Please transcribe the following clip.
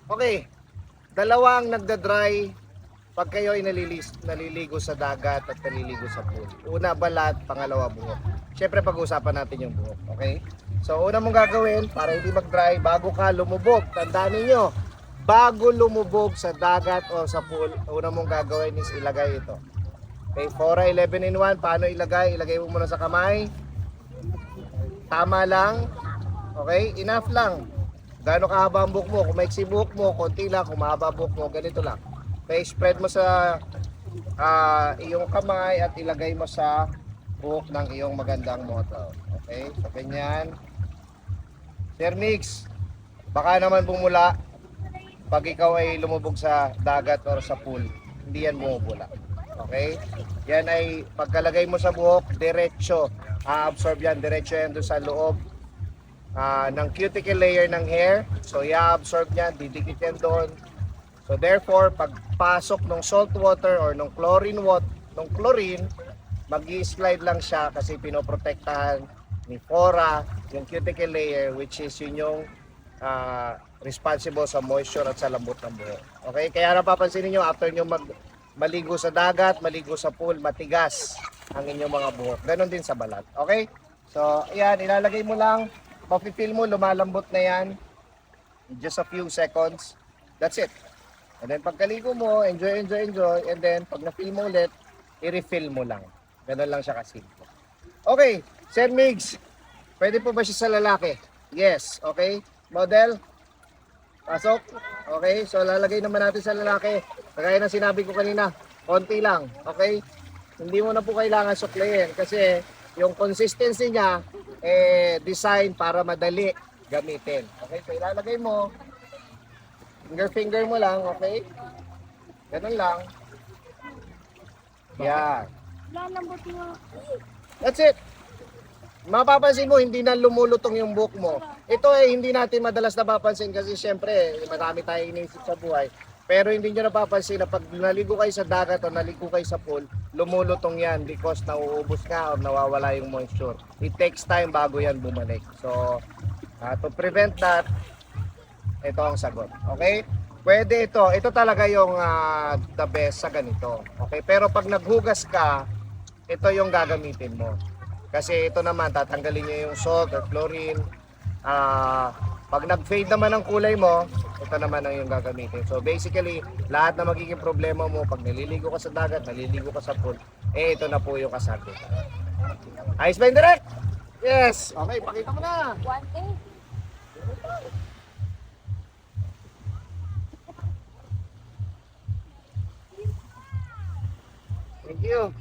Okay, dalawang nagda-dry pag kayo ay naliligo sa dagat at naliligo sa pool. Una, balat, pangalawa, buhok. Siyempre, pag-uusapan natin yung buhok, okay? So, una mong gagawin para hindi mag-dry, bago ka lumubog, tandaan ninyo, bago lumubog sa dagat o sa pool, una mong gagawin is ilagay ito. Okay, Fora 11 in 1, paano ilagay? Ilagay mo muna sa kamay. Tama lang. Okay, enough lang. Gaano kahaba ang buhok mo? Kung maiksi buhok mo, konti lang. Kung mahaba buhok mo, ganito lang. Okay, spread mo sa iyong kamay at ilagay mo sa buhok ng iyong magandang motor. Okay, so ganyan. Sir Mix, baka naman bumula pag ikaw ay lumubog sa dagat or sa pool. Hindi yan bumubula. Okay? Yan ay pagkalagay mo sa buhok, diretso. A-absorb yan, diretso yan doon sa loob ng cuticle layer ng hair. So, i-absorb yan, didikit yan doon. So, therefore, pagpasok ng salt water or ng chlorine, mag-i-slide lang siya kasi pinoprotektahan ni Fora yung cuticle layer, which is yun yung responsible sa moisture at sa lambot ng buhok. Okay? Kaya napapansin niyo after nyo maligo sa dagat, maligo sa pool, matigas ang inyong mga buhok. Ganon din sa balat. Okay? So, ayan, ilalagay mo lang. Mafe-feel mo, lumalambot na yan. In just a few seconds. That's it. And then pagkaligo mo, enjoy. And then pag na-feel mo ulit, i-refill mo lang. Ganon lang siya kasimple. Okay, Sir Migs, pwede po ba siya sa lalaki? Yes, okay. Model, pasok. Okay, so lalagay naman natin sa lalaki. Kagaya ng sinabi ko kanina, konti lang. Okay, hindi mo na po kailangan suklayin kasi yung consistency niya design para madali gamitin. Okay, so ilalagay mo. Finger mo lang, okay? Ganun lang. Yan. That's it. Mapapansin mo, hindi na lumulutong yung buhok mo. Ito ay hindi natin madalas napapansin kasi syempre, marami tayong iniisip sa buhay. Pero hindi nyo napapansin na pag naligo kayo sa dagat o naligo kayo sa pool, lumulutong yan because nauubos nga o nawawala yung moisture. It takes time bago yan bumalik. So, to prevent that, ito ang sagot. Okay? Pwede ito. Ito talaga yung the best sa ganito. Okay? Pero pag naghugas ka, ito yung gagamitin mo. Kasi ito naman, tatanggalin niya yung salt or chlorine. Pag nag-fade naman ang kulay mo, ito naman ang yung gagamitin. So basically, lahat na magiging problema mo pag naliligo ka sa dagat, naliligo ka sa pool, ito na po yung kasagot. Ayos ba yung direct? Yes! Okay, pakita mo na! 1A. Thank you.